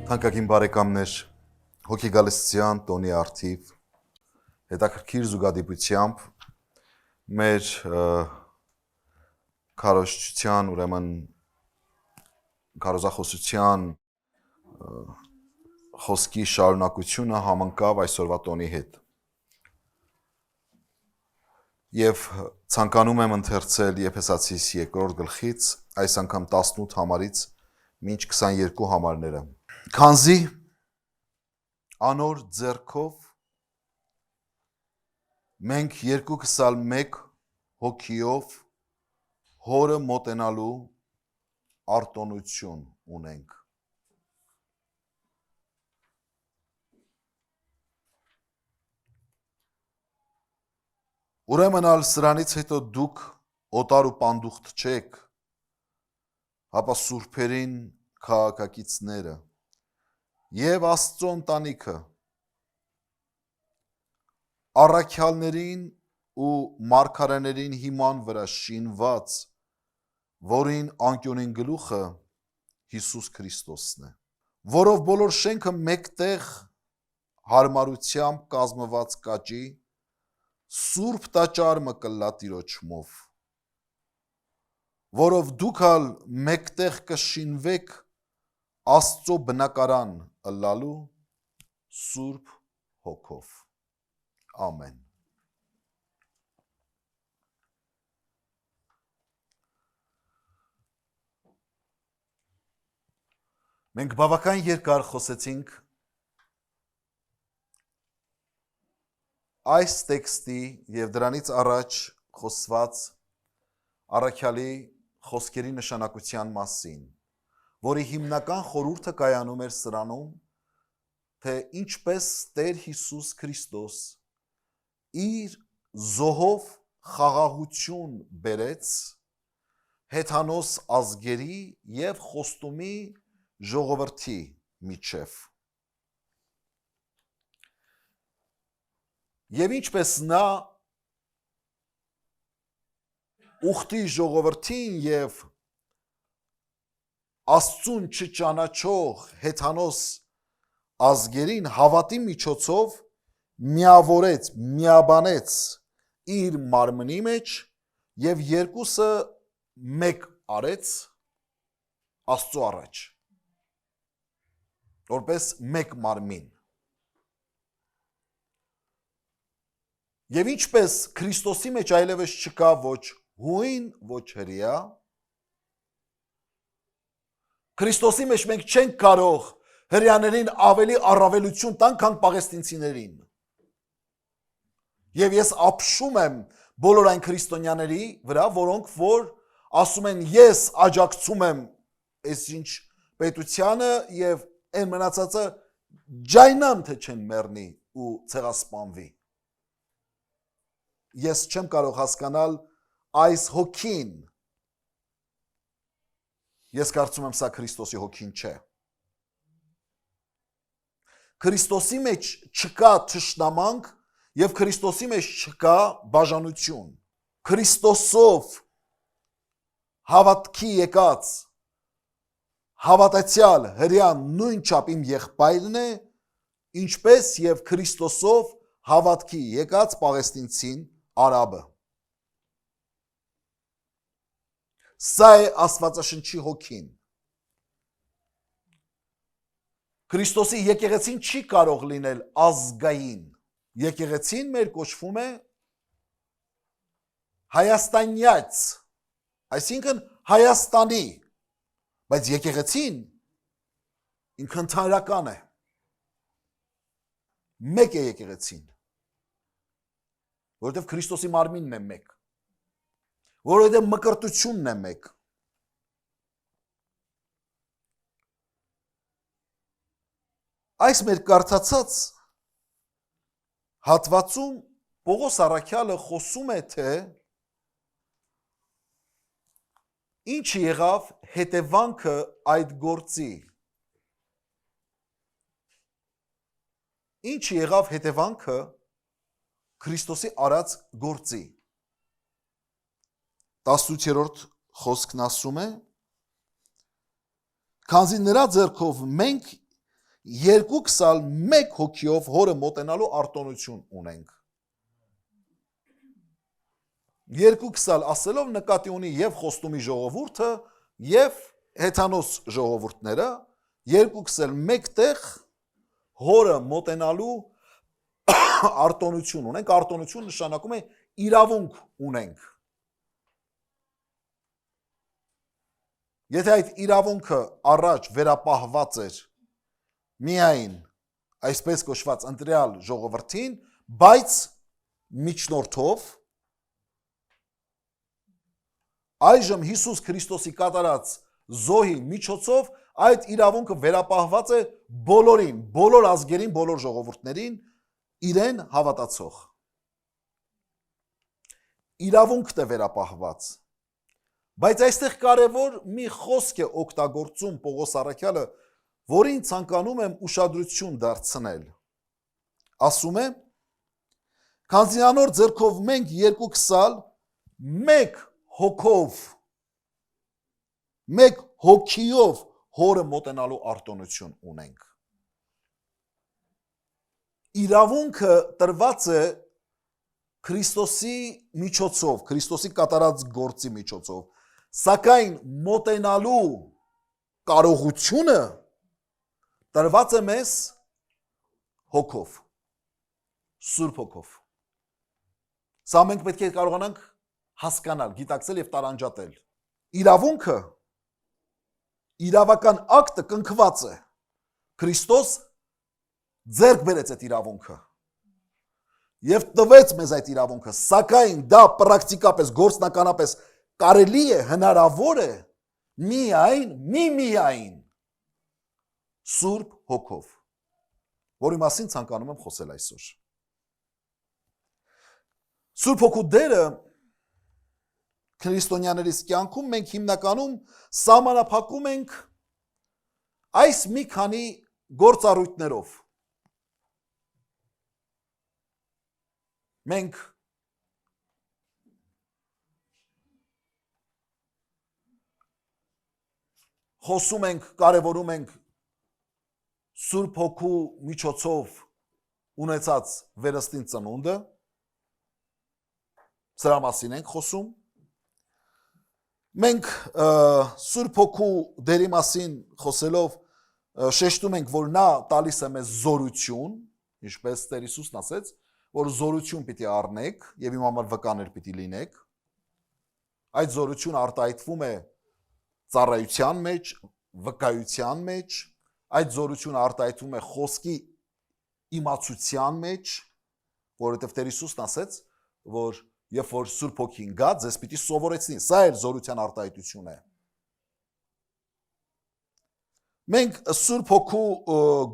Թանկագին բարեկամներ, հոգեգալստյան տոնի արդիվ, հետաքրքիր զուգադիպությամբ մեր քարոզչության, ուրեմն քարոզախոսության խոսքի շարունակությունը համընկավ այսօրվա տոնի հետ։ Եվ ցանկանում եմ ընթերցել Եփեսացիս 2-րդ գլխից, այս անգամ 18 համարից մինչ 22 համարները։ Քանզի անոր ձեռքով մենք երկուքսալ մեկ հոգիով հորը մոտենալու արտոնություն ունենք։ Ուրեմն ալ սրանից հետո դուք օտար ու պանդուխտ չեք, հապա սուրբերին քաղաքակիցները և Աստծո ընտանիքը, առաքյալներին ու մարգարեներին հիման վրա շինված, որին անկյունին գլուխը Հիսուս Քրիստոսն է, որով բոլոր շենքը մեկտեղ հարմարությամբ կազմված կաճի, սուրբ տաճարը կլա Տիրոջմով, որով դուք ալ մեկտեղ կշինվեք Աստծո բնակարան ըլլալու Սուրբ Հոգով։ Ամեն։ Մենք բավական երկար խոսեցինք այս տեքստի և դրանից առաջ խոսված առաքյալի խոսքերի նշանակության մասին, որի հիմնական խորհուրդը կայանում էր սրանում, թե ինչպես Տեր Հիսուս Քրիստոս իր զոհով խաղաղություն բերեց հեթանոս ազգերի և խոստումի ժողովրդի միջև։ Եվ ինչպես նա ուխտի ժողովրդին և Աստծուն չճանաչող հեթանոս ազգերին հավատի միջոցով միավորեց, միաբանեց իր մարմնի մեջ և երկուսը մեկ արեց Աստծո առաջ, որպես մեկ մարմին։ Եվ ինչպես Քրիստոսի մեջ այլևս չկա ոչ հույն, ոչ հրեա, Քրիստոսի մեջ մենք չենք կարող հրեաներին ավելի առավելություն տանք, քան պաղեստինցիներին։ Եվ ես ապշում եմ բոլոր այն քրիստոնյաների վրա, որոնք որ ասում են ես աջակցում եմ այսինչ պետությանը և այն մնացածը ջայնամ թե չեն մեռնի ու ցեղասպանվի։ Ես չեմ կարող հասկանալ այս հոգին։ Ես կարծում եմ սա Քրիստոսի հոգին չէ։ Քրիստոսի մեջ չկա թշնամանք և Քրիստոսի մեջ չկա բաժանություն։ Քրիստոսով հավատքի եկած հավատացյալ հրեան նույն չափ իմ եղբայրն է, ինչպես և Քրիստոսով հավատքի եկած պաղեստինցին արաբը։ Սա է Աստվածաշնչի հոգին։ Քրիստոսի եկեղեցին չի կարող լինել ազգային։ Եկեղեցին մեր կոչվում է հայաստանյաց, այսինքն Հայաստանի, բայց եկեղեցին ինքը ընդհանրական է։ Մեկ է եկեղեցին, որովհետև Քրիստոսի մարմինն է մեկ, որովհետև մկրտությունն է մեկ։ Այս մեր կարդացած հատվածում Պողոս առաքյալը խոսում է, թե ինչ եղավ հետևանքը այդ գործի։ Ինչ եղավ հետևանքը Քրիստոսի արած գործի։ 18-րդ խոսքն ասում է. քանզի նրա ձեռքով մենք երկուքսալ մեկ հոգիով հորը մոտենալու արտոնություն ունենք։ Երկուքսալ ասելով նկատի ունի եւ խոստումի ժողովուրդը եւ հեթանոս ժողովուրդները, երկուքսալ մեկտեղ հորը մոտենալու արտոնություն ունենք, արտոնություն նշանակում է իրավունք ունենք։ Եթե այդ իրավունքը առաջ վերապահված էր միայն այսպես կոչված ընտրյալ ժողովրդին, բայց միջնորդով, այժմ Հիսուս Քրիստոսի կատարած զոհի միջոցով այդ իրավունքը վերապահված է բոլորին, բոլոր ազգերին, բոլոր ժողովուրդներին, իրեն հավատացող։ Իրավունքն է վերապահված։ Բայց այստեղ կարևոր մի խոսք է օգտագործում Պողոս առաքյալը, որին ցանկանում եմ ուշադրություն դարձնել։ Ասում է. «Քանզի անոր ձեռքով մենք երկուքսալ մեկ հոգով, մեկ հոգիով հորը մոտենալու արտոնություն ունենք»։ Իրավունքը տրված է Քրիստոսի միջոցով, Քրիստոսի կատարած գործի միջոցով, սակայն մոտենալու կարողությունը տրված է մեզ հոգով, Սուրբ հոգով։ Սա մենք պետք է կարողանանք հասկանալ, գիտակցել եւ տարանջատել։ Իրավունքը, իրավական ակտը կնքված է։ Քրիստոս ձեռք բերեց այդ իրավունքը եւ տվեց մեզ այդ իրավունքը, սակայն դա պրակտիկապես, գործնականապես կարելի է, հնարավոր է միայն Սուրբ հոգով, որի մասին ցանկանում եմ խոսել այսօր։ Սուրբ հոգու դերը քրիստոնյաներիս կյանքում մենք հիմնականում սահմանափակում ենք այս մի քանի գործառույթներով։ Մենք խոսում ենք, կարևորում ենք Սուրբ հոգու միջոցով ունեցած վերստին ծնունդը, սրա մասին ենք խոսում։ Մենք Սուրբ հոգու դերի մասին խոսելով շեշտում ենք, որ նա տալիս է մեզ զորություն, ինչպես Տեր Հիսուսն ասեց, որ զորություն պիտի առնեք եւ իմ համար վկաներ պիտի լինեք։ Այդ զորությունը արտահայտվում է ծառայության մեջ, վկայության մեջ, այդ զորությունը արտահայտվում է խոսքի իմացության մեջ, որովհետեւ Տեր Հիսուսն ասեց, որ երբ որ Սուրբ Հոգին գա, ձեզ պիտի սովորեցնի, սա է զորության արտահայտություն է։ Մենք Սուրբ Հոգու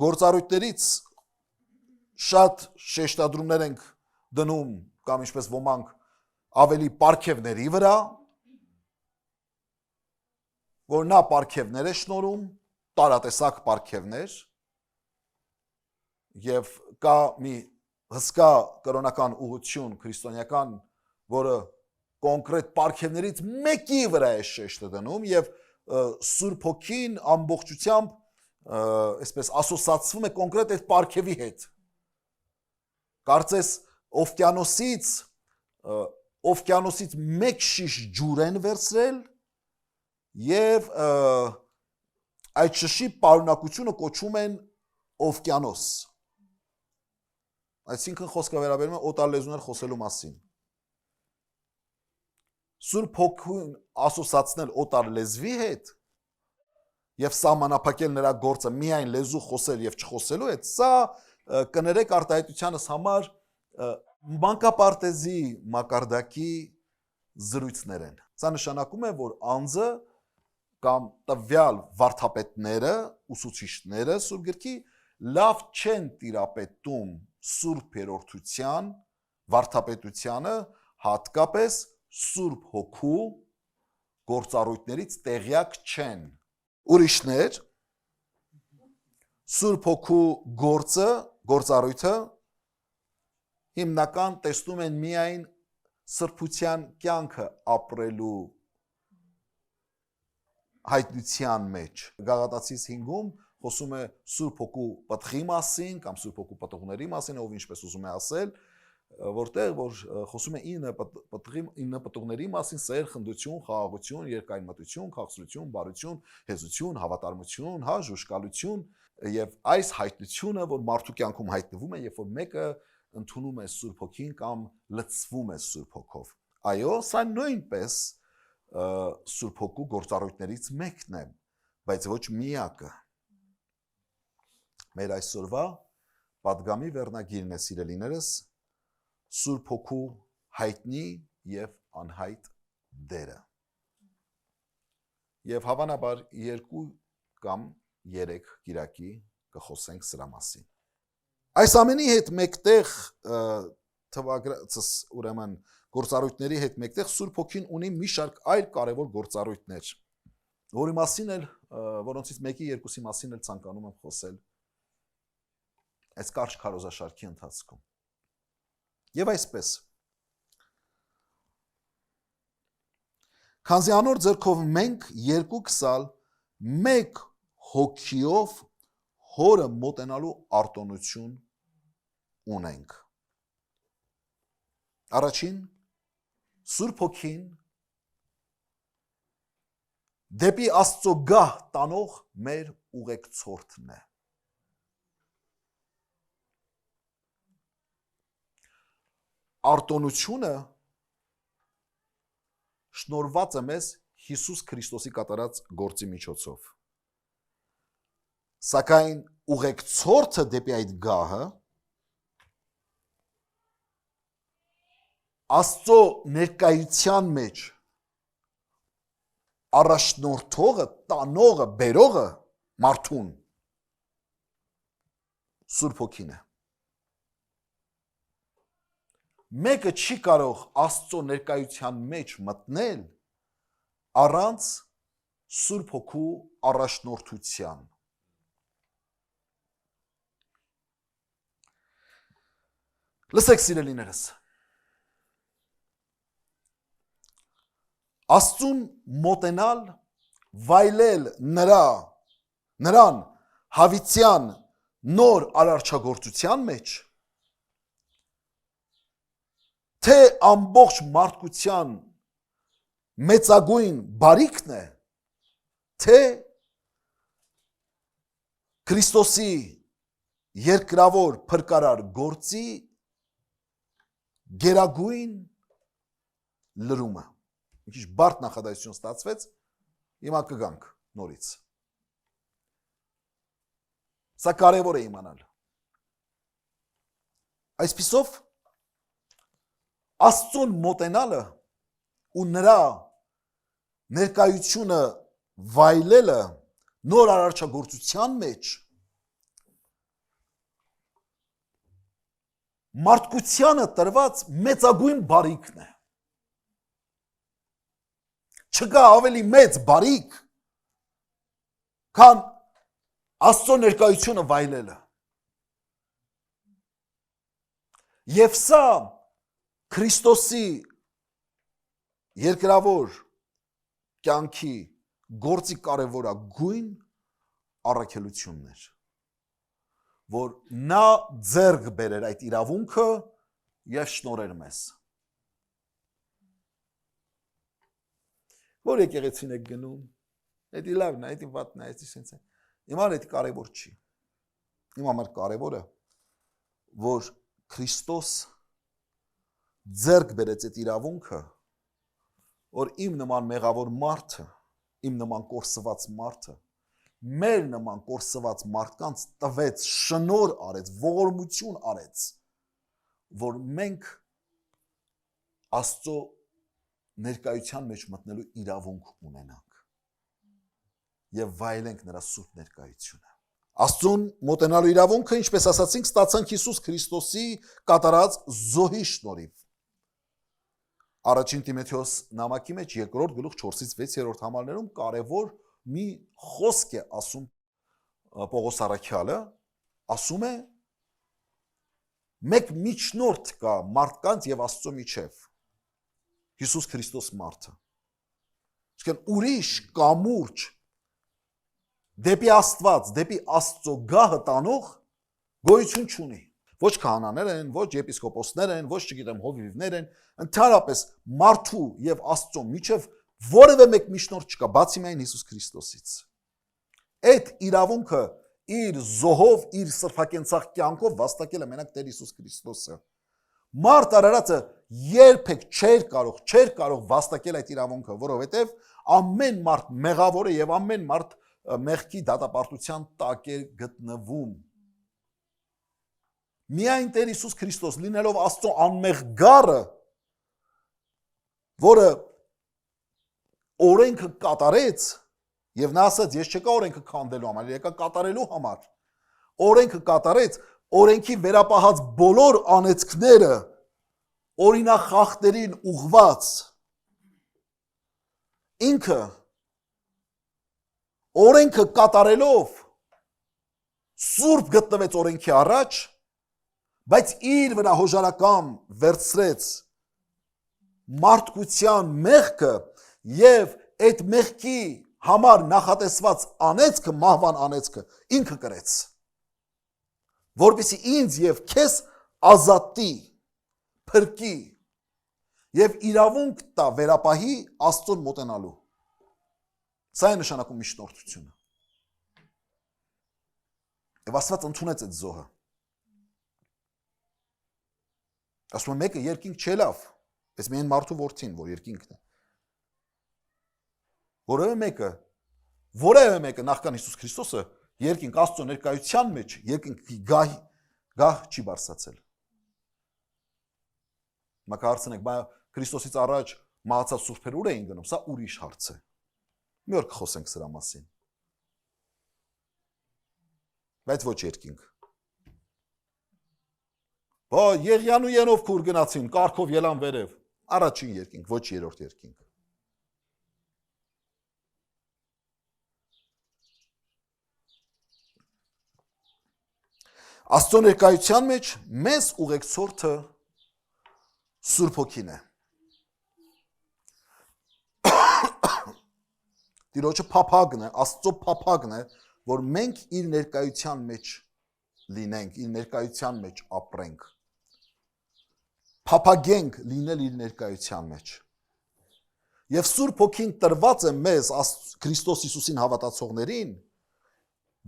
գործառույթներից շատ շեշտադրումներ ենք դնում, կամ ինչպես ոմանք ավելի պարգևների վրա, որ նա պարգևներ է շնորհում, տարատեսակ պարգևներ, եւ կա մի հսկա կրոնական ուղղություն քրիստոնեական, որը կոնկրետ պարգևներից մեկի վրա է շեշտը դնում եւ Սուրբ Հոգին ամբողջությամբ այսպես ասոցացվում է կոնկրետ այդ պարգևի հետ։ Կարծես օվկիանոսից մեկ շիշ ջուր են վերցրել եւ այդ շշի պարունակությունը կոչում են օվկիանոս։ Այսինքն խոսքը վերաբերում է օտար լեզուներ խոսելու մասին։ Սուրբ Հոգուն ասոցացնել օտար լեզվի հետ եւ սահմանափակել նրա գործը միայն լեզու խոսել եւ չխոսելու հետ, սա կներեք արտահայտությանս համար մանկապարտեզի մակարդակի զրույցներ են։ Սա նշանակում է, որ անձը կամ տվյալ վարդապետները, ուսուցիչները Սուրբ գրքի լավ չեն տիրապետում Սուրբ երրորդության վարդապետությանը, հատկապես Սուրբ Հոգու գործառույթներից տեղյակ չեն։ Ուրիշներ Սուրբ Հոգու գործառույթը հիմնական տեսնում են միայն սրբության կյանքը ապրելու հայտնության մեջ։ Գաղատացիս 5-ում խոսում է Սուրբ Հոգու պտղի մասին կամ Սուրբ Հոգու պտուղների մասին, ով ինչպես ուզում է ասել, որտեղ որ խոսում է 9 պտուղների մասին՝ սեր, խնդություն, խաղաղություն, երկայնմտություն, քաղցրություն, բարություն, հեզություն, հավատարմություն, ժուշկալություն, եւ այս հայտնությունը, որ մարդու կյանքում հայտնվում է, երբ որ մեկը ընդունում է Սուրբ Հոգին կամ լցվում է Սուրբ Հոգով։ Այո, սա նույնպես Սուրբ Հոգու գործառույթներից մեկն է, բայց ոչ միակը։ Մեր այսօրվա պատգամի վերնագիրն է, սիրելիներս, Սուրբ Հոգու հայտնի եւ անհայտ դերը։ Եվ հավանաբար 2 կամ 3 գիրակի կխոսենք սրա մասին։ Այս ամենի հետ մեկտեղ ուրեմն գործառույթների հետ մեկտեղ Սուրբ Հոգին ունի մի շարք այլ կարևոր գործառույթներ, որի մասին էլ որոնցից մեկի երկուսի մասին էլ ցանկանում եմ խոսել այս կարճ քարոզաշարքի ընթացքում։ Եվ այսպես, քանզի անոր ձեռքով մենք 2 քսալ մեկ հոգիով հորը մոտենալու արտոնություն ունենք։ Առաջին, Սուրբ Հոգին դեպի Աստծո գահ տանող մեր ուղեկցորդն է։ Արտոնությունը շնորհված է մեզ Հիսուս Քրիստոսի կատարած գործի միջոցով։ Սակայն ուղեկցորդը դեպի այդ գահը Աստծո ներկայության մեջ առաջնորդողը, տանողը, բերողը մարդուն Սուրբ Հոգին է։ Մեկը չի կարող Աստծո ներկայության մեջ մտնել առանց Սուրբ Հոգու առաջնորդության։ Լսեք, սիրելիներս, Աստծուն մոտենալ, վայելել նրան հավիտյան նոր արարչագործության մեջ, թե ամբողջ մարդկության մեծագույն բարիքն է, թե Քրիստոսի երկրավոր փրկարար գործի գերագույն լրումը։ Մի քիչ բարդ նախադասություն ստացվեց, հիմա կգանք նորից։ Սա կարևոր է իմանալ։ Այսպիսով, Աստծուն մոտենալը ու նրա ներկայությունը վայելելը նոր արարչագործության մեջ մարդկությանը տրված մեծագույն բարիքն է։ Չկա ավելի մեծ բարիք, քան Աստծո ներկայությունը վայելելը։ Եվ սա Քրիստոսի երկրավոր կյանքի գործի կարևորագույն առաքելությունն էր, որ նա ձեռք բերեր այդ իրավունքը եւ շնորհեր մեզ։ Որ եկեղեցին եք գնում, դա լավն է, դա վատն է, դա սենց է։ Իմ համար դա կարևոր չի։ Իմ համար կարևորը, որ Քրիստոս ձեռք բերեց այդ իրավունքը, որ իմ նման մեղավոր մարդը, իմ նման կորսված մարդը, մեր նման կորսված մարդկանց տվեց, շնորհ արեց, ողորմություն արեց, որ մենք Աստծո ներկայության մեջ մտնելու իրավունք ունենանք եւ վայելենք նրա սուրբ ներկայությունը։ Աստծուն մոտենալու իրավունքը, ինչպես ասացինք, ստացանք Հիսուս Քրիստոսի կատարած զոհի շնորհիվ։ Առաջին Տիմոթեոս նամակի մեջ 2-րդ գլուխ 4-6 համարներում կարևոր մի խոսք է ասում Պողոս առաքյալը, ասում է մեկ միջնորդ կա մարդկանց եւ Աստծո միջև, Հիսուս Քրիստոս մարդը։ Իսկ ուրիշ կամուրջ դեպի Աստված, դեպի Աստծո գահը տանող գոյություն չունի։ Ոչ քահանաներ են, ոչ եպիսկոպոսներ են, ոչ չգիտեմ հովիվներ են, ընդհանրապես մարդու եւ Աստծո միջև որևէ մեկ միջնորդ չկա, բացի միայն Հիսուս Քրիստոսից։ Այդ իրավունքը իր զոհով, իր սրբակենցաղ կյանքով վաստակել է մենակ Տեր Հիսուս Քրիստոսը։ Մարդ արարածը երբեք չէր կարող վաստակել այդ իրավունքը, որովհետև ամեն մարդ մեղավոր է եւ ամեն մարդ մեղքի դատապարտության տակ է գտնվում։ Միայն Տեր Հիսուս Քրիստոս լինելով Աստծո անմեղ գառը, որը օրենքը կատարեց, եւ նա ասաց, ես չեկա օրենքը քանդելու համար, եկա կատարելու համար։ Օրենքը կատարեց, օրենքի վերապահած բոլոր անեծքները օրինախախտերին ուղված ինքը օրենքը կատարելով սուրբ գտնվեց օրենքի առաջ, բայց իր վրա հոժարակամ վերցրեց մարդկության մեղքը եւ այդ մեղքի համար նախատեսված անեծքը, մահվան անեծքը ինքը կրեց, որպեսզի ինձ եւ քեզ ազատի, փրկի եւ իրավունք տա վերապահի Աստծուն մոտենալու։ Սա է նշանակում միջնորդությունը։ Եվ Աստված ընդունեց այդ զոհը։ Ասում եմ մեկը երկինք չելավ, այս միայն մարդու որդին, որ երկինքն է։ Որևէ մեկը նախքան Հիսուս Քրիստոսը երկինք Աստծո ներկայության մեջ երկինքի գահ չի բարձրացել։ Մակարցնեք, բայց Քրիստոսից առաջ մահացած սուրբեր ուր էին գնում, սա ուրիշ հարց է։ Մի օր կխոսենք սրա մասին։ Բայց ոչ երկինք։ Եղիան ու Ենով քուր գնացին, կառքով ելան վերև, առաջին երկինք, ոչ երրորդ երկինք։ Աստծո ներկայության մեջ մեզ ուղեկցորդը Սուրբ Հոգին է։ Տիրոջը փափագն է, Աստծո փափագն է, որ մենք իր ներկայության մեջ լինենք, իր ներկայության մեջ ապրենք։ Փափագենք լինել իր ներկայության մեջ։ Եվ Սուրբ Հոգին տրված է մեզ Քրիստոս Հիսուսին հավատացողներին,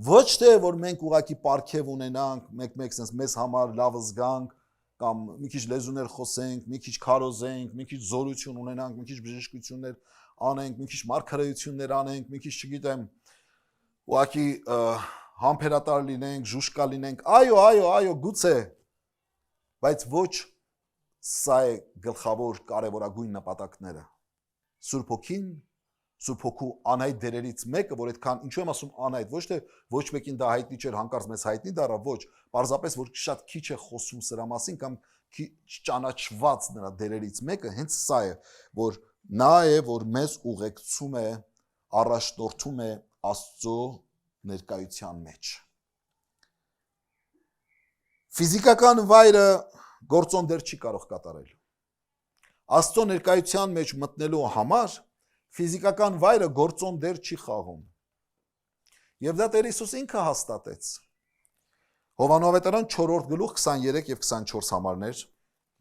ոչ թե որ մենք ուղակի պարգև ունենանք, մեկ-մեկ sense մեզ համար լավ զգանք, կամ մի քիչ լեզուներ խոսենք, մի քիչ քարոզենք, մի քիչ զորություն ունենանք, մի քիչ բժշկություններ անենք, մի քիչ մարգարեություններ անենք, մի քիչ չգիտեմ, ուղակի համբերատար լինենք, ժուշկա լինենք, այո, գուցե, բայց ոչ սա է գլխավոր կարևորագույն նպատակները։ Սուրբ Հոգին, Սուրբ Հոգու անհայտ դերերից մեկը, որ այդքան, ինչու եմ ասում անհայտ, ոչ թե ոչ մեկին դա հայտնի չէր, հանկարծ մեզ հայտնի դառավ, ոչ, պարզապես որ շատ քիչ է խոսում սրա մասին կամ ճանաչված նրա դերերից մեկը հենց սա է, որ նա է, որ մեզ ուղեկցում է, առաջնորդում է Աստծո ներկայության մեջ։ Ֆիզիկական վայրը գործոն դեր չի կարող կատարել։ Աստծո ներկայության մեջ մտնելու համար ֆիզիկական վայրը գործոն դեր չի խաղում։ Եվ դա Տեր Հիսուս ինքը հաստատեց։ Հովաննովետարան 4-րդ գլուխ 23 եւ 24 համարներ,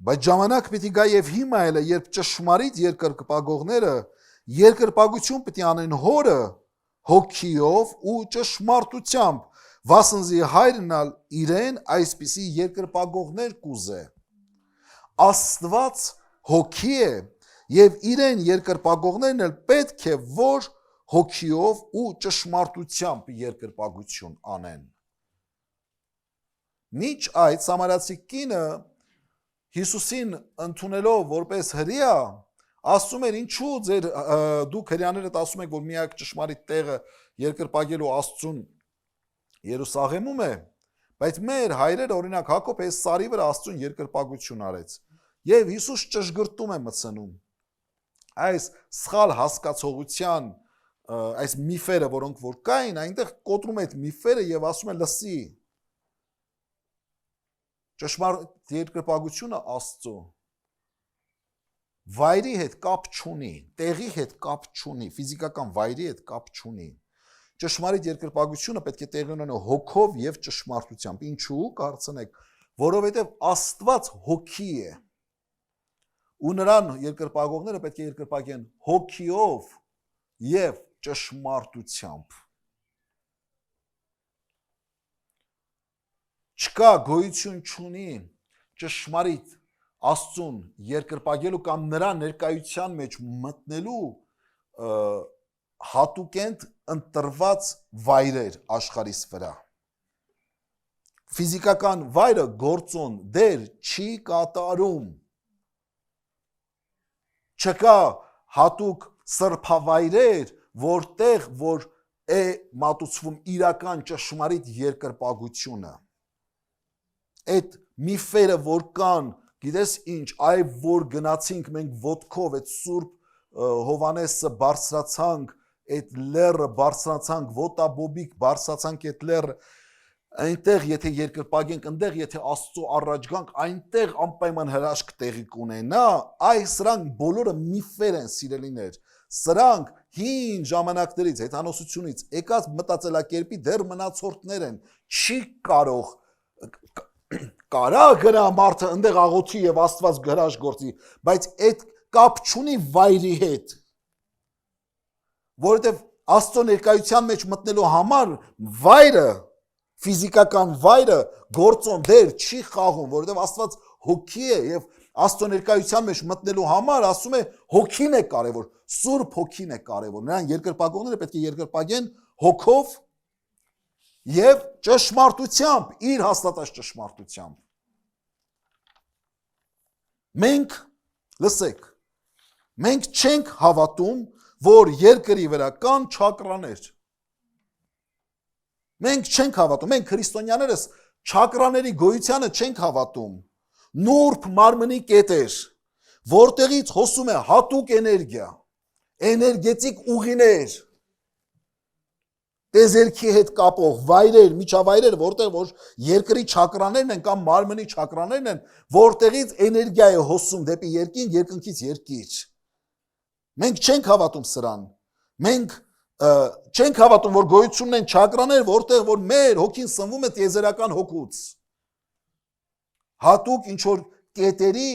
բայց ժամանակ պիտի գա եւ հիմա էլ է, երբ ճշմարիտ երկրպագողները երկրպագություն պիտի անեն հորը հոգիով ու ճշմարտությամբ, վասնզի հայրն իրեն այսպիսի երկրպագողներ կուզե։ Աստված հոգի է եւ իրեն երկրպագողներն էլ պետք է որ հոգիով ու ճշմարտությամբ երկրպագություն անեն։ Մինչ այդ սամարացի կինը Հիսուսին ընդունելով որպես հրեա, ասում էր ինչու ձեր դուք հրեաներդ ասում եք, որ միակ ճշմարիտ տեղը երկրպագելու Աստծուն Երուսաղեմում է, բայց մեր հայրերը օրինակ Հակոբ այս սարի վրա Աստծուն երկրպագություն արեց։ Եվ Հիսուս ճշգրտում է մտցնում այս սխալ հասկացողության այս միֆերը, որոնք որ կային, այնտեղ կոտրում է այդ միֆերը եւ ասում է լսի ճշմարիտ երկրպագությունը Աստծո վայրի հետ կապ չունի, տեղի հետ կապ չունի, ֆիզիկական վայրի հետ կապ չունի։ ճշմարիտ երկրպագությունը պետք է տեղի ունենա հոգով եւ ճշմարտությամբ։ Ինչու՞ կարծենեք, որովհետեւ Աստված հոգի է։ Ու նրան երկրպագողները պետք է երկրպագեն հոգիով եւ ճշմարտությամբ։ Չկա գոյություն չունի ճշմարիտ Աստծուն երկրպագելու կամ նրա ներկայության մեջ մտնելու հատուկենտ ընտրված վայրեր աշխարհիս վրա։ Ֆիզիկական վայրը գործոն դեր չի կատարում։ Չկա հատուկ սրբավայրեր, որտեղ որ է մատուցվում իրական ճշմարիտ երկրպագությունը։ Այդ միֆերը որ կան, գիտես ինչ, այ որ գնացինք մենք ոտքով այդ Սուրբ Հովանեսը բարձրացանք, այդ լեռը բարձրացանք, ոտաբոբիկ բարձրացանք այդ լեռը, այնտեղ եթե երկրպագենք, այնտեղ եթե Աստծո առաջ գանք, այնտեղ անպայման հրաշք տեղի կունենա, այ սրանք բոլորը միֆեր են, սիրելիներ։ Սրանք հին ժամանակներից, հեթանոսությունից եկած մտածելակերպի դեռ մնացորդներ են։ Չի կարող կարա գնա մարդը այնտեղ աղոթի եւ Աստված գրաշ գործի, բայց այդ կապ չունի վայրի հետ։ Որովհետեւ Աստծո ներկայության մեջ մտնելու համար վայրը, ֆիզիկական վայրը գործոն դեր չի խաղում, որովհետեւ Աստված հոգի է եւ Աստծո ներկայության մեջ մտնելու համար ասում է հոգին է կարևոր, Սուրբ հոգին է կարևոր։ Նրան երկրպագողները պետք է երկրպագեն հոգով եւ ճշմարտությամբ, իր հաստատած ճշմարտությամբ։ Մենք, լսեք, մենք չենք հավատում, որ երկրի վրա կան չակրաներ։ Մենք չենք հավատում, մենք քրիստոնյաներս չակրաների գոյությանը չենք հավատում։ Նուրբ մարմնի կետեր, որտեղից հոսում է հատուկ էներգիա, էներգետիկ ուղիներ, տեզերքի հետ կապող վայրեր, միջավայրեր, որտեղ որ երկրի չակրաներն են կամ մարմնի չակրաներն են, որտեղից էներգիա է հոսում դեպի երկինք, երկնքից երկիր։ Մենք չենք հավատում սրան։ Մենք չենք հավատում, որ գոյություն ունեն չակրաներ, որտեղ որ մեր հոգին սնվում է տիեզերական հոգուց։ Հատուկ ինչ որ կետերի,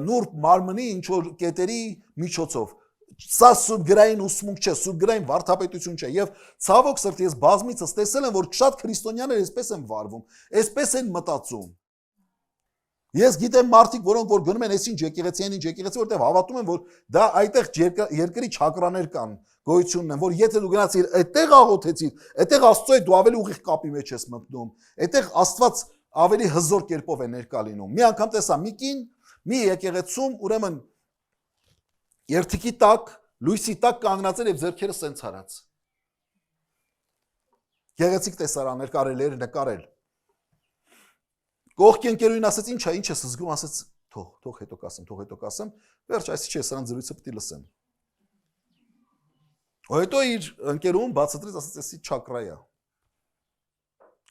նուրբ մարմնի ինչ որ կետերի միջոցով։ Սա սուրբգրային ուսմունք չէ, սուրբգրային վարդապետություն չէ, եւ ցավոք սրտի ես բազմիցս տեսել եմ, որ շատ քրիստոնյաներ այսպես են վարվում, այսպես են մտածում։ Ես գիտեմ մարդիկ, որոնք որ գնում են այսինչ եկեղեցի, այնինչ եկեղեցի, որտեղ հավատում են, որ դա այդտեղ երկրի չակրաներ կան, գոյությունն են, որ եթե դու գնացիր այդտեղ աղոթեցիր, այդտեղ Աստծո հետ դու ավելի ուղիղ կապի մեջ ես մտնում, այդտեղ Աստված ավելի հզոր կերպով է ներկա լինում։ Մի անգամ տեսա մի կին, մի եկեղեցում, ուրեմն երթիկի տակ, լույսի տակ կանգնած էր եւ ձեռքերը սենց արած։ Գեղեցիկ տեսարաններ կարել էր նկարել։ Կողքի ընկերուհին ասաց, ի՞նչ է, ինչ ես զգում, ասաց, թող հետո կասեմ, վերջ, այսի չէ, սրան զրույցը պետք է լսեմ։ Հետո իր ընկերուհուն բացատրեց, ասաց, էսի չակրա է։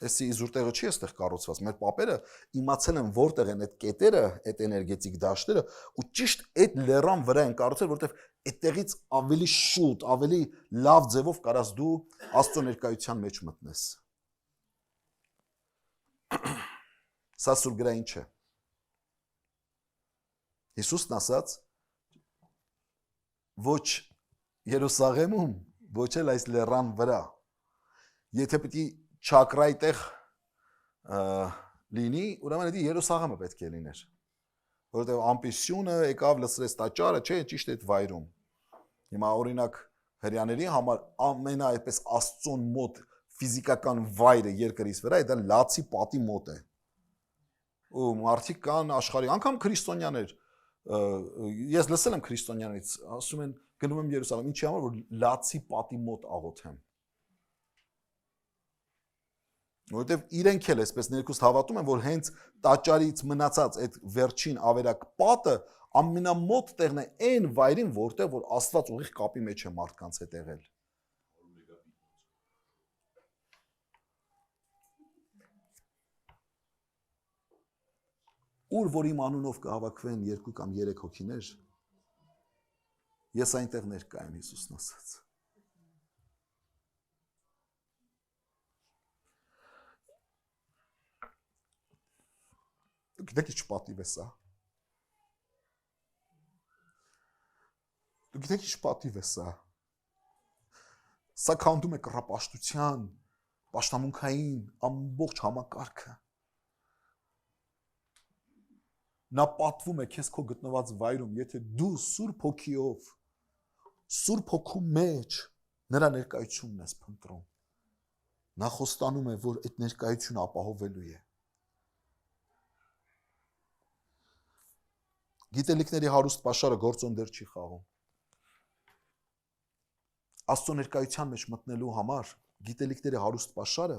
Էսի իզուր տեղը չի էստեղ կառուցված։ Մեր պապերը իմացել են որտեղ են այդ կետերը, այդ էներգետիկ դաշտերը, ու ճիշտ այդ լեռան վրա են կառուցել, որտեղ այդտեղից ավելի շուտ, ավելի լավ ձևով կարաս դու Աստծո ներկայության մեջ մտնես։ Սա սուրբգրային չէ։ Հիսուսն ասաց, ոչ Երուսաղեմում, ոչ էլ այս լեռան վրա։ Եթե պիտի չակրայի տեղ լինի, ուրեմն դա Երուսաղեմը պետք է լիներ։ Որովհետև ամպիսյունը եկավ լսրեց տաճարը, չէ, ճիշտ այդ վայրում։ Հիմա օրինակ հрьяաների համար ամենայպես Աստծոն մոտ ֆիզիկական վայրը երկրից վրա, դա Լացի պատի մոտ է։ Ու մարդիկ կան աշխարհի, անգամ քրիստոնյաներ, ես լսել եմ քրիստոնյաներից, ասում են գնում եմ Երուսաղեմ, ինչի համար որ Լացի պատի մոտ աղոթեմ։ Որովհետև իրենք էլ այսպես ներքուստ հավատում են, որ հենց տաճարից մնացած այդ վերջին ավերակ պատը ամենամոտ տեղն է այն վայրին, որտեղ որ Աստված ուղիղ կապի մեջ է մարդկանց հետ եղել։ Ուր որ իմ անունով կհավաքվեն 2 կամ 3 հոգիներ, ես այնտեղ ներկա եմ, Հիսուսն ասաց։ Դուք գիտեք ինչ պատիվ է սա։ Դուք գիտեք ինչ պատիվ է սա։ Սա քանդում է կռապաշտության, պաշտամունքային ամբողջ համակարգը։ Նա պատվում է քեզ քո գտնված վայրում, եթե դու Սուրբ Հոգիով, Սուրբ Հոգու մեջ նրա ներկայությունն ես փնտրում։ Նա խոստանում է, որ այդ ներկայությունը ապահովելու է։ Գիտելիքների հարուստ պաշարը գործոն դեր չի խաղում։ Աստծո ներկայության մեջ մտնելու համար գիտելիքների հարուստ պաշարը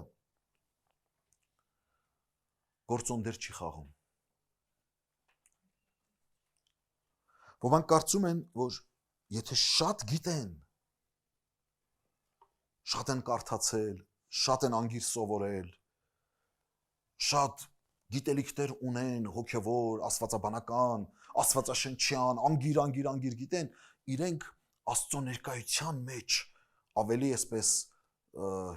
գործոն դեր չի խաղում։ Ոմանք կարծում են, որ եթե շատ գիտեն, շատ են կարդացել, շատ են անգիր սովորել, շատ գիտելիքներ ունեն, հոգևոր, աստվածաբանական, աստվածաշնչյան, անգիր գիտեն, իրենք Աստծո ներկայության մեջ ավելի այսպես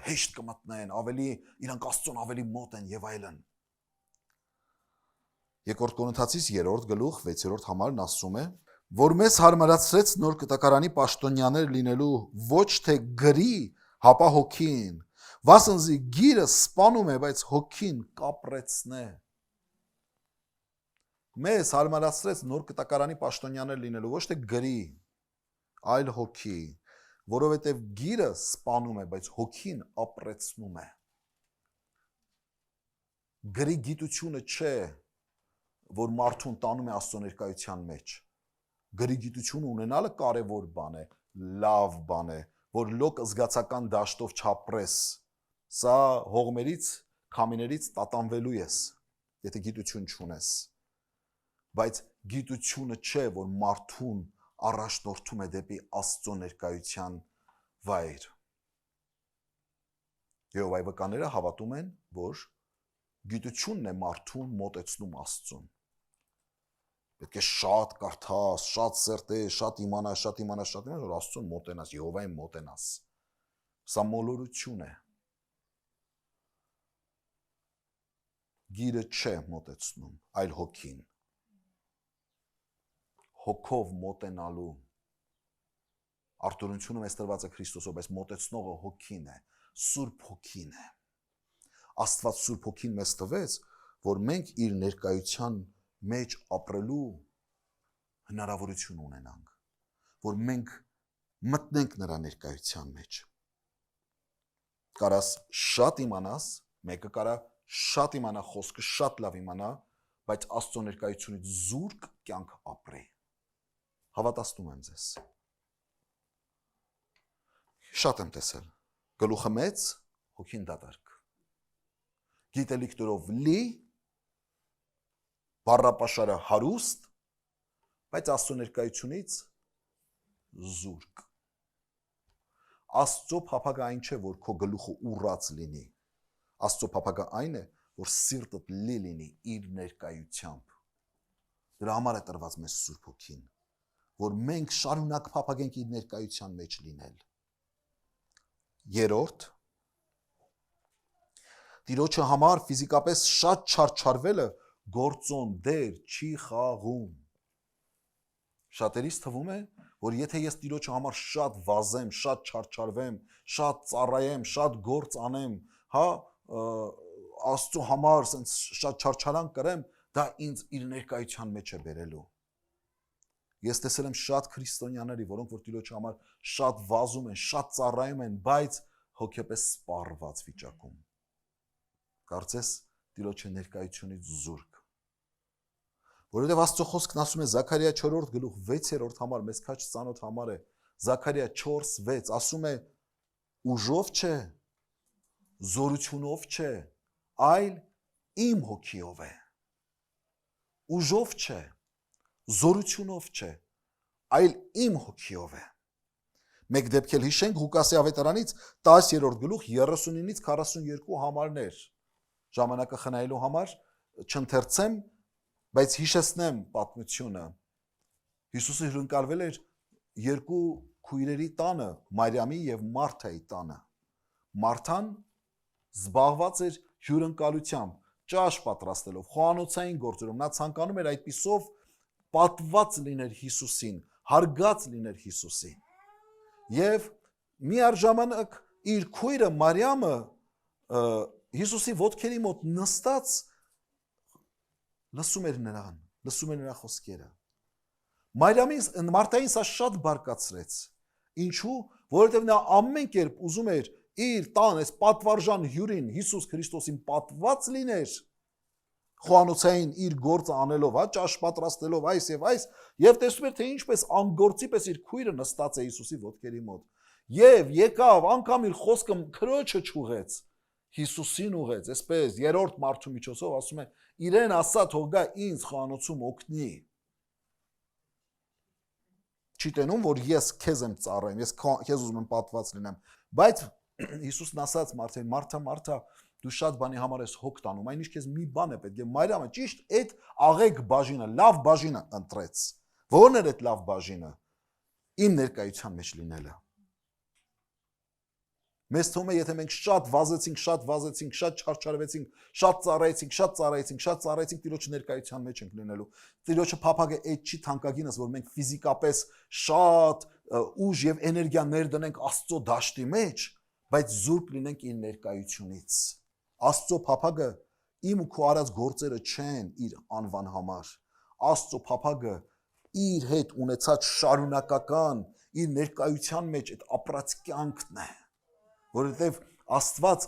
հեշտ կմտնեն, ավելի իրանք Աստծոն ավելի մոտ են եւ այլն։ Երկրորդ Կորինթացիս 3-րդ գլուխ 6-րդ համարն ասում է, որ մեզ հարմարացրեց նոր կտակարանի պաշտոնյաներ լինելու ոչ թե գրի, հապա հոգին, վասնզի գիրը սպանում է, բայց հոգին կապրեցնե։ Մեզ հարմարացրեց նոր կտակարանի պաշտոնյաներ լինելու ոչ թե գրի, այլ հոգի, որովհետև գիրը սպանում է, բայց հոգին ապրեցնում է։ Գրի գիտությունը չէ, որ մարդուն տանում է Աստծո ներկայության մեջ։ Գրի գիտությունը ունենալը կարևոր բան է, լավ բան է, որ լոկ զգացական դաշտով չապրես։ Սա հողմերից, քամիներից տատանվելու ես, եթե գիտություն չունես։ Բայց գիտությունը չէ, որ մարդուն առաջնորդում է դեպի Աստծո ներկայության վայր։ Եհովայի վկաները հավատում են, որ գիտությունն է մարդուն մոտեցնում Աստծուն։ Պետք է շատ կարդաս, շատ սերտես, շատ իմանաս, որ Աստծուն մոտենաս, Եհովային մոտենաս։ Սա մոլորություն է։ Գիրը չէ մոտեցնում, այլ հոգին։ Հոգով մոտենալու արտոնությունը մեզ տրված է Քրիստոսով, բայց մոտեցնողը հոգին է, Սուրբ Հոգին է։ Աստված Սուրբ Հոգին մեզ տվեց, որ մենք իր ներկայության մեջ ապրելու հնարավորություն ունենանք, որ մենք մտնենք նրա ներկայության մեջ։ Կարաս շատ իմանաս, մեկը կարա շատ իմանա, խոսքը շատ լավ իմանա, բայց Աստծո ներկայությունից զուրկ կյանք ապրի։ Հավատացնում եմ ձեզ։ Շատ եմ տեսել։ Գլուխը մեծ, հոգին դատարկ։ Գիտելիքներով լի, բառապաշարը հարուստ, բայց Աստծո ներկայությունից զուրկ։ Աստծո փափագը այն չէ, որ քո գլուխը ուռած լինի։ Աստծո փափագը այն է, որ սիրտդ լի լինի իր ներկայությամբ։ Դրա համար է տրված մեզ Սուրբ Հոգին, որ մենք շարունակ փափագենք իր ներկայության մեջ լինել։ Երրորդ, Տիրոջը համար ֆիզիկապես շատ չարչարվելը գործոն դեր չի խաղում։ Շատերիս թվում է, որ եթե ես Տիրոջը համար շատ վազեմ, շատ չարչարվեմ, շատ ծառայեմ, շատ գործ անեմ, Աստծո համար շատ չարչարանք կրեմ, դա ինձ իր ներկայության մեջ է բերելու։ Ես տեսել եմ շատ քրիստոնյաների, որոնք որ Տիրոջը համար շատ վազում են, շատ ծառայում են, բայց հոգեպես սպառված վիճակում։ Կարծես Տիրոջը ներկայությունից զուրկ։ Որովհետև Աստծո խոսքն ասում է Զաքարիա 4-րդ գլուխ 6-րդ համար, մեզ քաչ ծանոթ համար է, Զաքարիա 4:6 ասում է ուժով չէ, զորությունով չէ, այլ իմ հոգիով է։ Ուժով չէ, զորությունով չէ, այլ իմ հոգիով է։ Մեկ դեպք էլ հիշենք Ղուկասի ավետարանից 10-րդ գլուխ 39-ից 42 համարներ։ Ժամանակը խնայելու համար չընթերցեմ, բայց հիշեցնեմ պատմությունը։ Հիսուսը հյուրընկալվել էր երկու քույրերի տանը, Մարիամի եւ Մարթայի տանը։ Մարթան զբաղված էր հյուրընկալությամբ, ճաշ պատրաստելով, խոհանոցային գործերով, նա ցանկանում էր այդպիսով պատված լիներ Հիսուսին, հարգած լիներ Հիսուսին։ Եվ միառժամանակ իր քույրը Մարիամը Հիսուսի ոտքերի մոտ նստած լսում էր նրան, լսում էր նրա խոսքերը։ Մարտային սա շատ բարկացրեց։ Ինչու՞, որովհետև նա ամեն կերպ ուզում էր իր տան այս պատվարժան հյուրին Հիսուս Քրիստոսին պատված լիներ, խոհանոցային իր գործը անելով, ճաշ պատրաստելով այս եւ այս, եւ տեսնում էր թե ինչպես անգործի պես իր քույրը նստած է Հիսուսի ոտքերի մոտ։ Եվ եկավ անգամ իր խոսքը քրոջը չուղեց, Հիսուսին ուղեց, այսպես երրորդ մարդու միջոցով ասում է. իրեն ասա թող գա ինձ խոհանոցում օգնի։ Չի տենում, որ ես քեզ եմ ծառայում, ես քեզ ուզում եմ պատված լինեմ, բայց Հիսուսն ասաց Մարթային, Մարթա, դու շատ բանի համար ես հոգ տանում, այնինչ քեզ մի բան է պետք։ Եվ Մարիամը ճիշտ այդ աղեկ բաժինը, լավ բաժինը ընտրեց։ Որն էր այդ լավ բաժինը։ Իմ ներկայության մեջ լինելը։ Մեզ թվում է, եթե մենք շատ վազեցինք, շատ չարչարվեցինք, շատ ծառայեցինք, Տիրոջը ներկայության մեջ ենք լինելու։ Տիրոջը փափագը այդ չի թանկագինս, որ մենք ֆիզիկապես շատ ուժ եւ էներգիա ներդնենք Աստծո դաշտի մեջ, բայց զուրկ լինենք իր ներկայությունից։ Աստծո փափագը իմ ու քո արած գործերը չեն իր անվան համար։ Աստծո փափագը իր հետ ունեցած շարունակական իր ներկայության մեջ այդ ապրած կյանքն է, որովհետև Աստված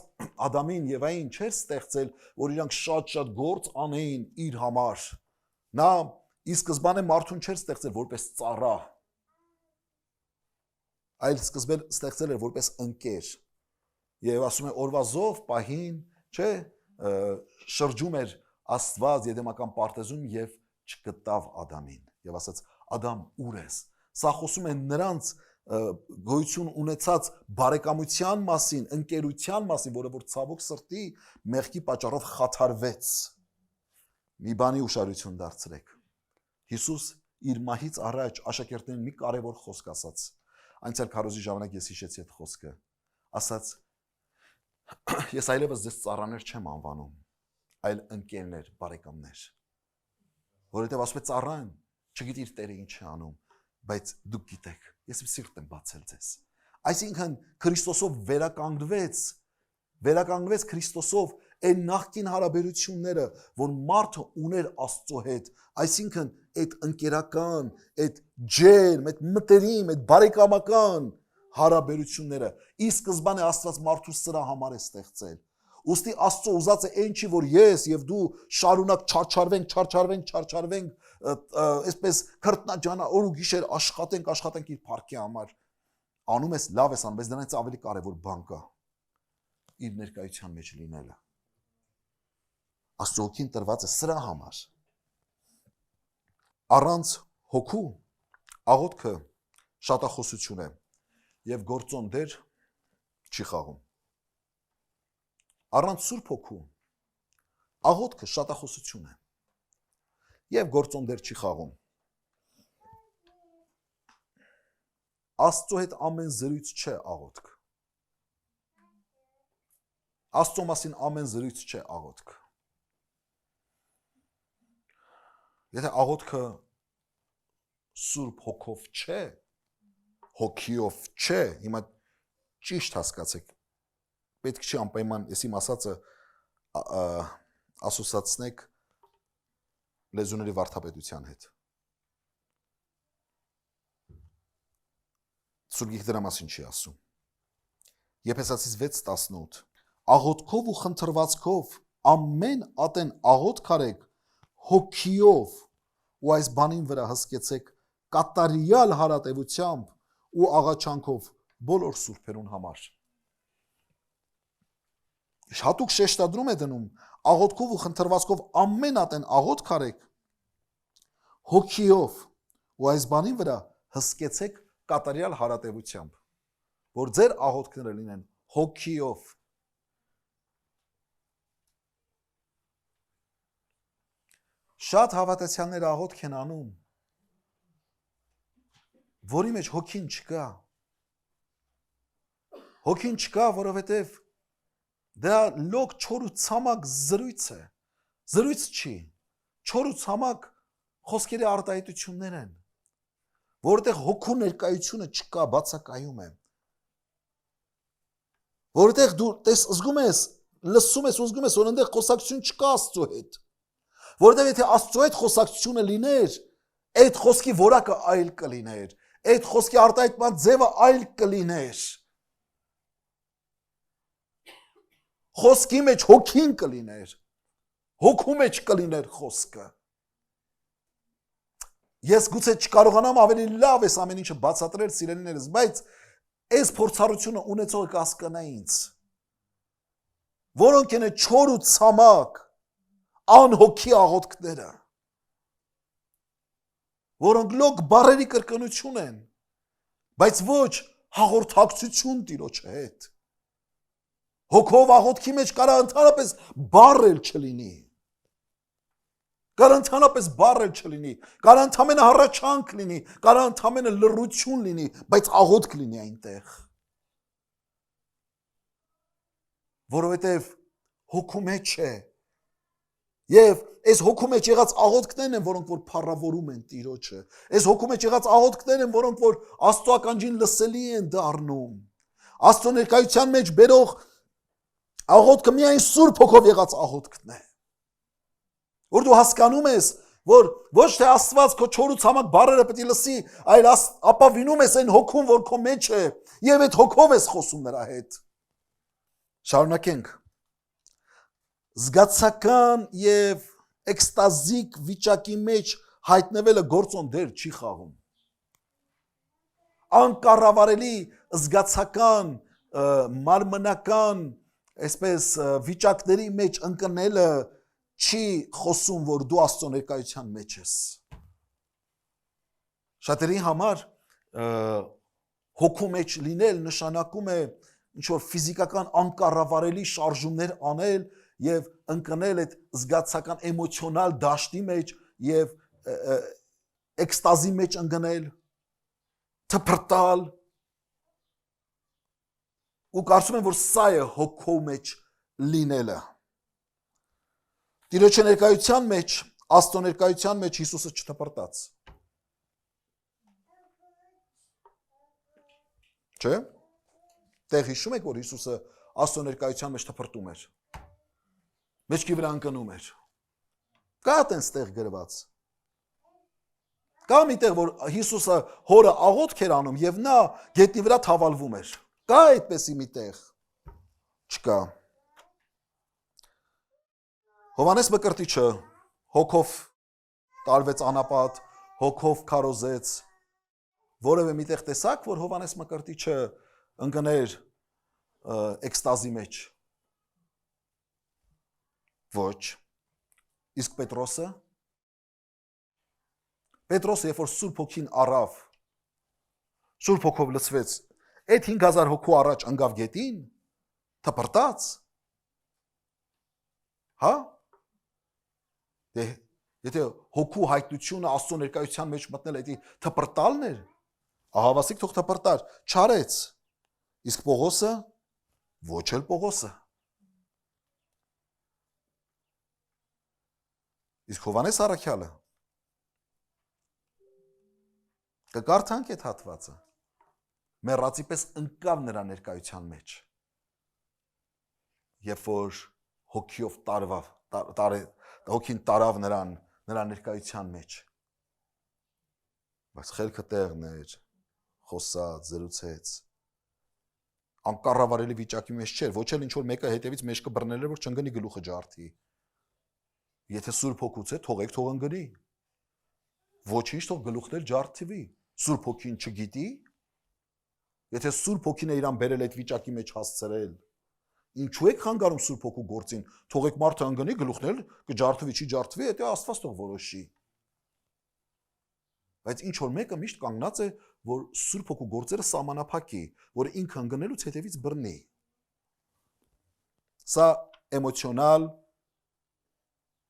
Ադամին եւ Եվային չէր ստեղծել, որ իրանք շատ գործ անեին իր համար։ Նա ի սկզբանե մարդուն չէր ստեղծել որպես ծառա, այլ սկզբել ստեղծել էր որպես ընկեր։ Եվ ասում է օրվա զով պահին, չէ, շրջում էր Աստված Եդեմական պարտեզում եւ չգտավ Ադամին եւ ասաց. Ադամ, ուր ես։ Սա խոսում է նրանց գոյություն ունեցած բարեկամության մասին, ընկերության մասին, որը որ ցավոք սրտի մեղքի պատճառով խաթարվեց։ Մի բանի ուշադրություն դարձրեք։ Հիսուս իր մահից առաջ աշակերտներին մի կարևոր խոսք ասաց։ Անցյալ քարոզի ժամանակ ես հիշեցի այդ խոսքը։ Ասաց. ես այլևս ձեզ ծառաներ չեմ անվանում, այլ ընկերներ, բարեկամներ։ Որովհետև ասում է ծառան չգիտի իր տերը ինչ է անում, բայց դուք գիտեք, ես իմ սիրտն եմ բացել ձեզ։ Այսինքն Քրիստոսով վերականգնվեց Քրիստոսով այն նախկին հարաբերությունները, որ մարդը ուներ Աստծո հետ, այսինքն այդ ընկերական, այդ ջերմ, այդ մտերիմ, այդ բարեկամական հարաբերությունները։ Ի սկզբանե Աստված մարդու սրա համար է ստեղծել։ Ուստի Աստծո ուզած է այն չի, որ ես եւ դու շարունակ չարչարվենք, այսպես քրտնաջանա օր ու գիշեր աշխատենք իր փառքի համար։ Անում ես, լավ ես անում, բայց դրանից ավելի կարևոր բան կա։ Իր ներկայության մեջ լինելը։ Աստծո հոգին տրված է սրա համար։ Առանց հոգու աղոթքը շատախոսություն է եւ գործոն դեր չի խաղում։ Առանց Սուրբ Հոգու աղոթքը շատախոսություն է եւ գործոն դեր չի խաղում։ Աստծո հետ ամեն զրույց չէ աղոթք։ Աստծո մասին ամեն զրույց չէ աղոթք։ Եթե աղոթքը Սուրբ Հոգով չէ, հոգիով չէ, հիմա ճիշտ հասկացեք, պետք չի անպայման ես իմ ասածը ասոցացնեք լեզուների վարդապետության հետ։ Սուրբ Գիրքը դրա մասին չի ասում։ Եփեսացիս 6:18 աղոթքով ու խնդրվածքով ամեն ատեն աղոթք արեք հոգիով ու այս բանին վրա հսկեցեք կատարյալ հարատևությամբ ու աղաչանքով բոլոր սուրբերուն համար։ Հատուկ շեշտադրում է դնում աղոթքով ու խնդրվածքով ամեն ատեն աղոթք արեք հոգիով ու այս բանին վրա հսկեցեք կատարյալ հարատևությամբ, որ ձեր աղոթքները լինեն հոգիով։ Շատ հավատացյալներ աղոթք են անում, որի մեջ հոգին չկա։ Հոգին չկա, որովհետև դա լոկ չոր ու ցամաք զրույց է։ Զրույց չի, չոր ու ցամաք խոսքերի արտահայտություններ են, որտեղ հոգու ներկայությունը չկա, բացակայում է, որտեղ դու զգում ես, լսում ես ու զգում ես, որ այնտեղ խոսակցություն չկա Աստծո հետ, որտեղ եթե Աստծո հետ խոսակցությունը լիներ, այդ խոսքի որակը այլ կլիներ, այդ խոսքի արտահայտման ձևը այլ կլիներ, խոսքի մեջ հոգին կլիներ, հոգու մեջ կլիներ խոսքը։ Ես գուցե չկարողանամ ավելի լավ այս ամեն ինչը բացատրել սիրելիներս, բայց այս փորձառությունը ունեցողը կհասկանա ինձ, որոնք են չոր ու ցամաք անհոգի աղոթքները, որոնք լոկ բառերի կրկնություն են, բայց ոչ հաղորդակցություն Տիրոջը հետ։ Հոգով աղոթքի մեջ կարա ընդհանրապես բառ էլ չլինի, կարա ընդհանրապես բառ էլ չլինի, կարա ընդամենը հառաչանք լինի, կարա ընդամենը լռություն լինի, բայց աղոթք լինի այնտեղ, որովհետև հոգու մեջ է, և այս հոգու մեջ եղած աղոթքներն են, որոնք որ փառավորում են Տիրոջը, այս հոգու մեջ եղած աղոթքներն են, որոնք որ Աստծո ականջին լսելի են դառնում, Աստծո ներկայության մեջ բերող աղոթքը միայն Սուրբ Հոգով եղած աղոթքն է, որ դու հասկանում ես, որ ոչ թե Աստված քո չոր ու ցամաք բառերը պետք է լսի, այլ ապավինում ես այն հոգուն, որ քո մեջ է, և այդ հոգով ես խոսում նրա հետ։ Շարունակենք։ Զգացական և էքստազիկ վիճակի մեջ հայտնվելը գործոն դեր չի խաղում։ Անկառավարելի զգացական, մարմնական, այսպես վիճակների մեջ ընկնելը չի խոսում, որ դու Աստծո ներկայության մեջ ես։ Շատերի համար հոգու մեջ լինել նշանակում է ինչ-որ ֆիզիկական անկառավարելի շարժումներ անել և ընկնել այդ զգացական էմոցիոնալ դաշտի մեջ և էքստազի մեջ ընկնել, թփրտալ, ու կարծում եմ, որ սա է հոգու մեջ լինելը։ Տիրոջը ներկայության մեջ, Աստծո ներկայության մեջ Հիսուսը չթփրտաց։ Չէ՞։ Տեղ հիշում եք, որ Հիսուսը Աստծո ներկայության մեջ թփրտում էր։ Մեջքի վրա ընկնում էր։ Կա տենց տեղ գրված։ Կա մի տեղ, որ Հիսուսը հորը աղոթք էր անում և նա գետնի վրա թավալվում էր։ Կա այդպեսի մի տեղ։ Չկա։ Հովհաննես Մկրտիչը հոգով տարվեց անապատ, հոգով քարոզեց։ Որևէ մի տեղ տեսաք, որ Հովհաննես Մկրտիչը ընկներ էքստազի մեջ։ Ոչ։ Իսկ Պետրոսը, երբ որ Սուրբ Հոգին առավ, Սուրբ Հոգով լցվեց, այդ 5000 հոգու առաջ ընկավ գետին, թփրտաց։ Հա։ Եթե հոգու հայտնությունը Աստծո ներկայության մեջ մտնել էդի թփրտալն էր, ահավասիկ թող թփրտար, չարեց։ Իսկ Պողոսը, ոչ էլ Պողոսը։ Իսկ Հովհաննես առաքյալը կկարդանք այդ հատվածը, մեռածի պես ընկավ նրա ներկայության մեջ, երբ որ հոգիով հոգին տարավ նրա ներկայության մեջ, բայց խելքը տեղն էր, խոսած, զրուցեց, անկառավարելի վիճակի մեջ չէր, ոչ էլ ինչ-որ մեկը հետևից մեջ կբռնել էր, որ չընկնի գլուխը ջարդի։ Եթե Սուրբ Հոգուց է, թողեք թող ընկնի։ Ոչինչ թող գլուխն էլ ջարդվի։ Սուրբ Հոգին չգիտի։ Եթե Սուրբ Հոգին է իրան բերել այդ վիճակի մեջ հասցրել, ինչու եք խանգարում Սուրբ Հոգու գործին, թողեք մարդը ընկնի, գլուխն էլ կջարդվի, չի ջարդվի, դա Աստված թող որոշի։ Բայց ինչ որ մեկը միշտ կանգնած է, որ Սուրբ Հոգու գործերը սահմանափակի, որ ինքը ընկնելուց հետևից բռնի։ Սա էմոցիոնալ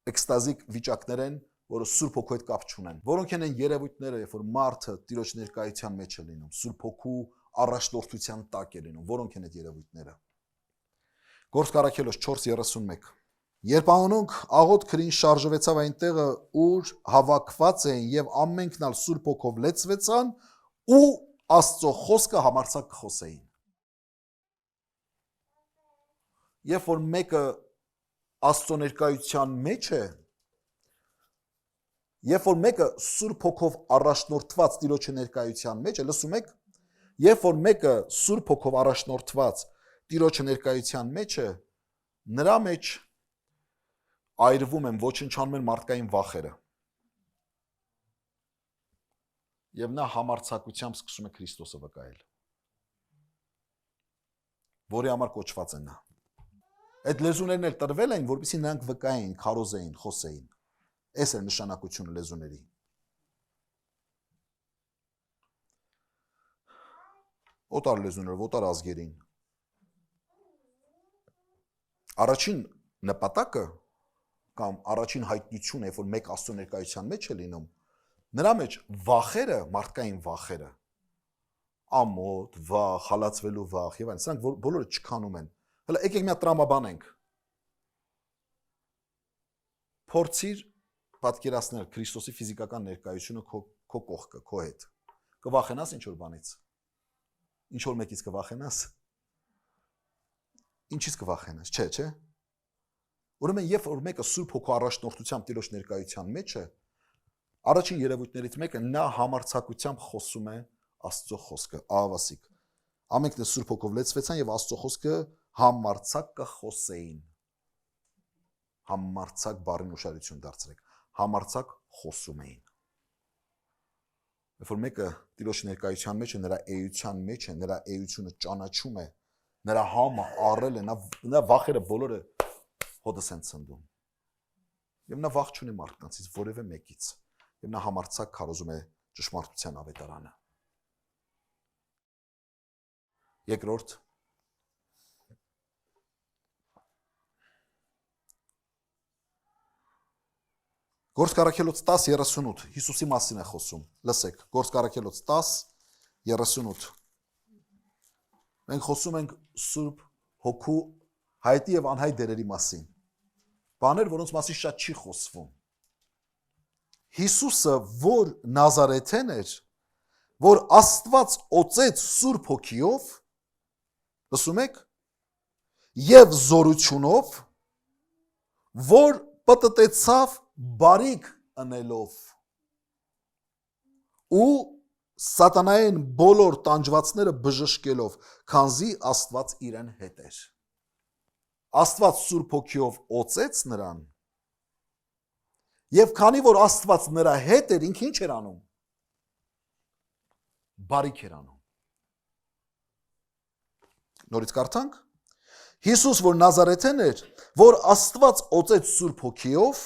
էքստազիկ վիճակներ են, որը Սուրբ Հոգու հետ կապ չունեն, որոնք են երևույթները, երբ որ մարդը Տիրոջ ներկայության մեջ է լինում, Սուրբ Հոգու առաջնորդության տակ է լինում, որոնք են այդ երևույթները։ Գործք Առաքելոց 4:31 Երբ անոնք աղոտ քրին շարժվեցավ այն տեղը, ուր հավաքված էին եւ ամենքն ալ Սուրբ Հոգով լեցվեցան ու Աստծո խոսքը համարձակ կխոսեին։ Երբ որ մեկը Աստծո ներկայության մեջ է, երբ որ մեկը Սուրբ Հոգով առաջնորդված Տիրոջը ներկայության մեջ է, լսում եք, երբ որ մեկը Սուրբ Հոգով առաջնորդված Տիրոջը ներկայության մեջ է, նրա մեջ այրվում են, ոչնչանում են մարդկային վախերը։ Եվ նա համարձակությամբ սկսում է Քրիստոսը վկայել, որի համար կոչված է նա։ Այդ լեզուներն էլ տրվել են, որպեսզի նրանք վկայեին, քարոզեին, խոսեին։ Այս է նշանակությունը լեզուների։ Օտար լեզուներ, օտար ազգերին։ Առաջին նպատակը կամ առաջին հայտնությունը, երբ որ մեկ Աստծո ներկայության մեջ է լինում, նրա մեջ վախերը, մարդկային վախերը, ամոթ, վախ, հալածվելու վախ եւ այլն, սրանք բոլորը չքանում են։ Հələ եկեք մի հատ տրամաբանենք։ Փորձիր պատկերացնել Քրիստոսի ֆիզիկական ներկայությունը քո կողքը, քո հետ։ Կվախենաս ինչ որ բանից։ Ինչ որ մեկից կվախենաս։ Ինչից կվախենաս, չէ։ Ուրեմն երբ որ մեկը Սուրբ Հոգու առաջնորդությամբ Տիրոջ ներկայության մեջ է, առաջին երևույթներից մեկը նա համարձակությամբ խոսում է Աստծո խոսքը, ահավասիկ։ Ամենքն Սուրբ Հոգով լեցվեցան եւ Աստծո խոսքը համարձակ կխոսեին։ Համարձակ բառին ուշադրություն դարձրեք, համարձակ խոսում էին։ Երբ որ մեկը Տիրոջ ներկայության մեջ է, նրա էության մեջ է, նրա էությունը ճանաչում է, նրա համը առել է, նա վախերը բոլորը հոդս են ցնդում։ Եվ նա վախ չունի մարդկանցից, որևէ մեկից։ Եվ նա համարձակ քարոզում է ճշմարտության ավետարանը։ Երկրորդ Գործք առաքելոց 10:38 Հիսուսի մասին է խոսում։ Լսեք, Գործք առաքելոց 10:38 Մենք խոսում ենք Սուրբ Հոգու հայտի եւ անհայտ դերերի մասին։ Բաներ, որոնց մասին շատ չի խոսվում։ Հիսուսը, որ Նազարեթեն էր, որ Աստված օծեց Սուրբ Հոգիով, լսում եք, եւ զորությունով, որ պտտեցավ բարիք ընելով ու սատանային բոլոր տանջվածները բժշկելով, քանզի Աստված իրեն հետ էր։ Աստված Սուրբ Հոգիով օծեց նրան, եւ քանի որ Աստված նրա հետ էր, ինքը ինչ էր անում։ Բարիք էր անում։ Նորից կարդանք. Հիսուս, որ Նազարեթեն էր, որ Աստված օծեց Սուրբ Հոգիով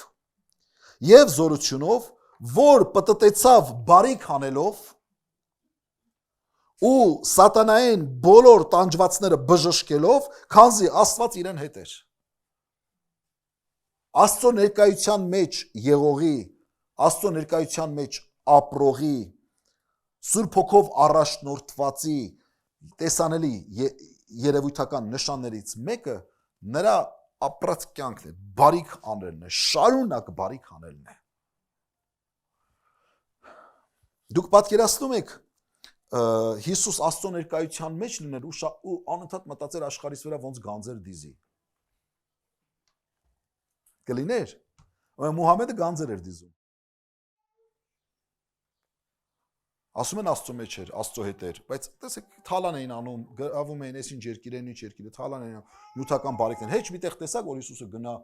եւ զորությունով, որ պտտեցավ բարիք անելով ու սատանային բոլոր տանջվածները բժշկելով, քանզի Աստված իրեն հետ էր։ Աստծո ներկայության մեջ եղողի, Աստծո ներկայության մեջ ապրողի, Սուրբ Հոգով առաջնորդվածի տեսանելի երևույթական նշաններից մեկը նրա ապրած կյանքն է, բարիք անելն է, շարունակ բարիք անելն է։ Դուք պատկերացնում եք Հիսուս Աստծո ներկայության մեջ լիներ ու անընդհատ մտածեր աշխարհից վրա ոնց գանձեր դիզի։ Կլիներ, Մուհամեդը գանձեր էր դիզում։ Ասում են Աստծո մեջ էր, Աստծո հետ էր, բայց տեսեք, թալան էին անում, գրավում էին, այսինչ երկիր են, ինչ երկիր է, թալան էին անում, նյութական բարիքներ։ Հեչ միտեղ տեսակ, որ Հիսուսը գնա,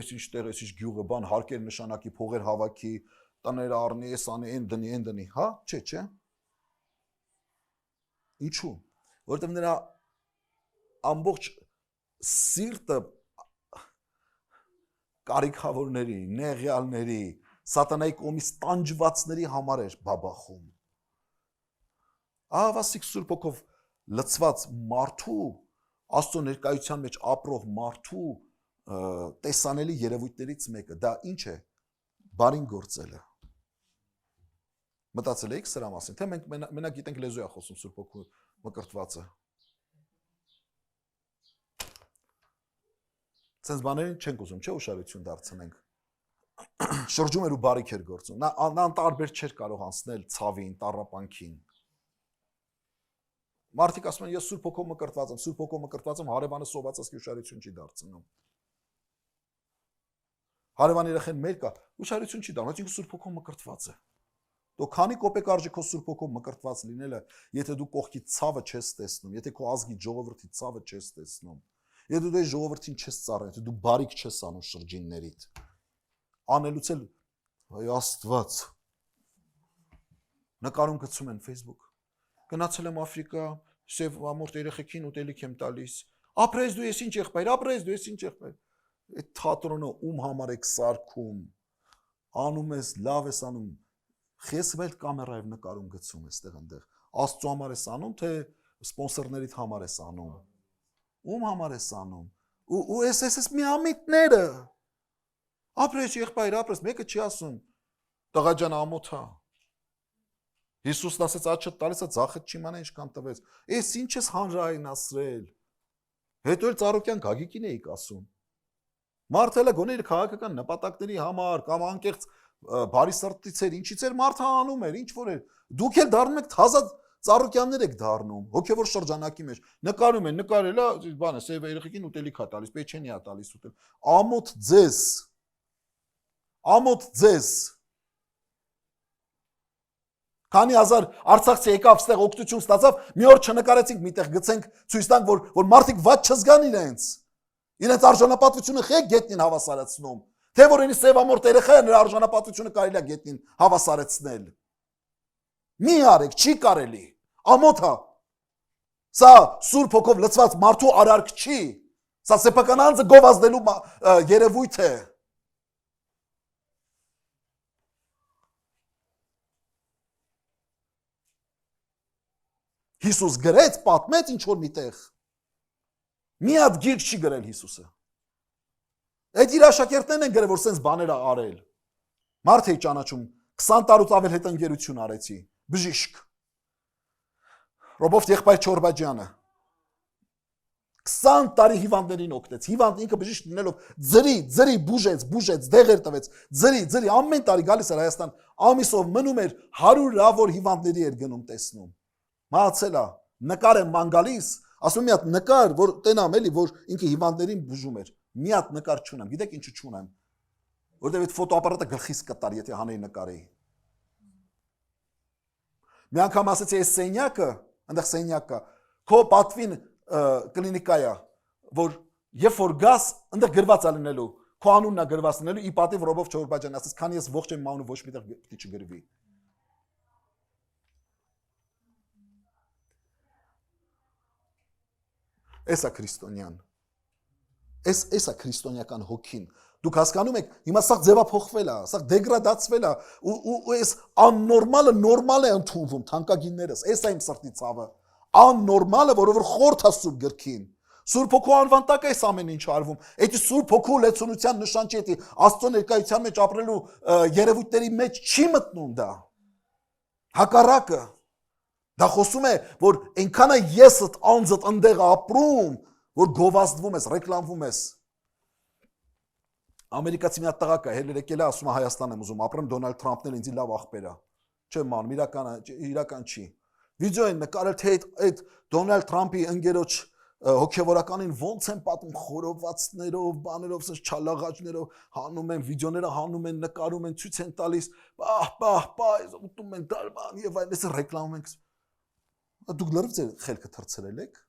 այսինչ տեղ, այսինչ գյուղը, բան, հարկեր նշանակի, փողեր հավաքի, տները առնի, էս անի, այն դնի, հա, չէ։ Ինչու՞։ Որովհետև նրա ամբողջ սիրտը կարիքավորների, նեղյալների, սատանայի կողմից տանջվածների համար էր բաբախում։ Ահավասիկ Սուրբ Հոգով լցված մարդու, Աստծո ներկայության մեջ ապրող մարդու տեսանելի երևույթներից մեկը, դա ինչ է, բարին գործելը։ Մտածել եք սրա մասին, թե մենք մենակ գիտենք լեզու է խոսում Սուրբ Հոգու մկրտվածը։ Սենց բաներին չենք ուզում, չէ՞ ուշադրություն դարձնենք։ Շրջում էր ու բարիք էր գործում։ Նա անտարբեր չէր կարող անցնել ցավին, տառապանքին։ Մարդիկ ասում են, ես Սուրբ Հոգով մկրտված եմ, Սուրբ Հոգով մկրտված եմ, հարևանը սովածածքի ուշադրություն չի դարձնում։ Հարևան երեխեն մեր կա, ուշադրություն չի դառնում, ինքը Սուրբ Հոգով մկրտված է։ Դու քանի կոպեկ արժի քո Սուրբ Հոգով մկրտված լինելը, եթե դու կողքի ցավը չես տեսնում, եթե քո ազգի ժողովրդի ցավը չես տեսնում, եթե դու այս ժողովրդին չես ծառայում, եթե դու բարիք չես անում շրջիններիդ, անելուց էլ այ Աստված նկարում գցում են Facebook։ Գնացել եմ Աֆրիկա, սև ամորտ երեխեքին ուտելիք եմ տալիս։ Ապրես դու ես ինչ եղբայր, ապրես դու ես ինչ եղբայր։ Այդ թատրոնը ում համար եք սարքում, անում ես, լավ ես անում, խեսվել կամերայով նկարում գցում էստեղ այնտեղ։ Աստծո համար ես անում, թե սպոնսորներիդ համար ես անում։ Ում համար ես անում։ Ու էս միամիտները։ Ապրես եղբայր, ապրես, մեկը չի ասում։ Տղա ջան ամոթա։ Հիսուսն ասեց աչքդ տալիս է ձախդ չիմանա ինչքան տվեց։ Էս ինչ ես հանրայնացրել։ Հետո էլ Ծառուկյան Գագիկին էիք ասում։ Մարդը գոնե իր քաղաքական նպատակների համար կամ անկեղծ բարի սրտից էր, ինչից էր մարդը անում էր, ինչ որ էր։ Դուք էլ դառնում եք թազա Ծառուկյաններ եք դառնում, հոգևոր շրջանակի մեջ։ Նկարում են, նկարելա, բանը, սև երեխեքին ուտելիք է տալիս, պեչենի է տալիս ուտել։ Ամոթ ձեզ։ Ամոթ ձեզ։ Քանի հազար արցախցի եկավ ստեղ օգտություն ստացավ, մի օր չնկարեցինք, միտեղ գցենք, ցույց տանք, որ մարդիկ ված չզգան իրենց։ Իրենց արժանապատվությունը խեք գետնին հավասարացնում։ Թե որ ինի սևամորտ երեխա է, նրա արժանապատվությունը կարելի է գետնին հավասարեցնել։ Մի արեք, չի կարելի։ Ամոթ է։ Սա Սուրբ Հոգով լցված մարդու արարք չի։ Սա սեփական անձը գովազդելու երևույթ է։ Հիսուս գրեց, պատմեց ինչ որ միտեղ։ Մի հատ գիրք չի գրել Հիսուսը։ Այդ իր աշակերտներն են գրել, որ սենց բաներ արել։ Մարդ էի ճանաչում, 20 տարուց ավել հետ ընկերություն արեցի, բժիշկ։ Ռոբովտ եղբայր Չորբաջյանը 20 տարի հիվանդներին օգնեց։ Հիվանդ ինքը բժիշկ լինելով ձրի բուժեց, դեղեր տվեց, ձրի ամեն տարի գալիս էր Հայաստան, ամիսով մնում էր 100-ավոր հիվանդների էր գնում տեսնում։ Մահացել է, նկար եմ ման գալիս, ասում մի հատ նկար, որ տենամ էլի, որ ինքը հիվանդներին բուժում էր։ Մի հատ նկար չունեմ, գիտեք ինչու չունեմ։ Որտեւ այդ ֆոտոապարատը գլխիս կտար, եթե հանեի նկարեի։ Մի անգամ ասեցի, այս սենյակը, այնտեղ սենյակ կա, քո պատվին կլինիկա է, որ երբ որ գաս, այնտեղ գրված է լինելու, քո անունն է գրված լինելու, ի պատիվ Ռոբով Չորբաջյան, ասեց, քանի ես ողջ եմ մանում, ոչ միտեղ պիտի չգրվի։ Էսա քրիստոնյան։ Էսա քրիստոնեական հոգին։ Դուք հասկանում եք, հիմա սա ձևափոխվել է, սա դեգրադացվել է, ու այս աննորմալը նորմալ է ընդունվում, թանկագիններս, էս է իմ սրտի ցավը։ Աննորմալը, որովհետև խորթ է Սուրբ գրքին։ Սուրբ Հոգու անվան տակ է ամեն ինչ արվում։ Այդ Սուրբ Հոգու լեցունության նշան չի, այդ Աստծո ներկայության մեջ ապրելու երևույթների մեջ չի մտնում դա։ Հակառակը դա խոսում է, որ այնքան է եսդ անձդ ընդեղ ապրում, որ գովազդվում ես, ռեկլամվում ես։ Ամերիկացի մի հատ տղա կա, հենց եկել է, ասում է Հայաստան եմ ուզում ապրեմ, Դոնալդ Թրամփն էլ ինձ լավ աղբեր է։ Չեմ մանում, իրական չի։ Վիդեո են նկարել, թե այդ Դոնալդ Թրամփի ընկերոջ հոգևորականին ոնց են պատում խորովածներով, բաներով, սենց չալաղաճներով, հանում են վիդեոները, հանում են, նկարում են, ցույց են տալիս, պահ, ուտում են դալման եւ այլն, այսը ռեկլամում են։ Դուք լրիվ ձեր խելքը թրցրել եք։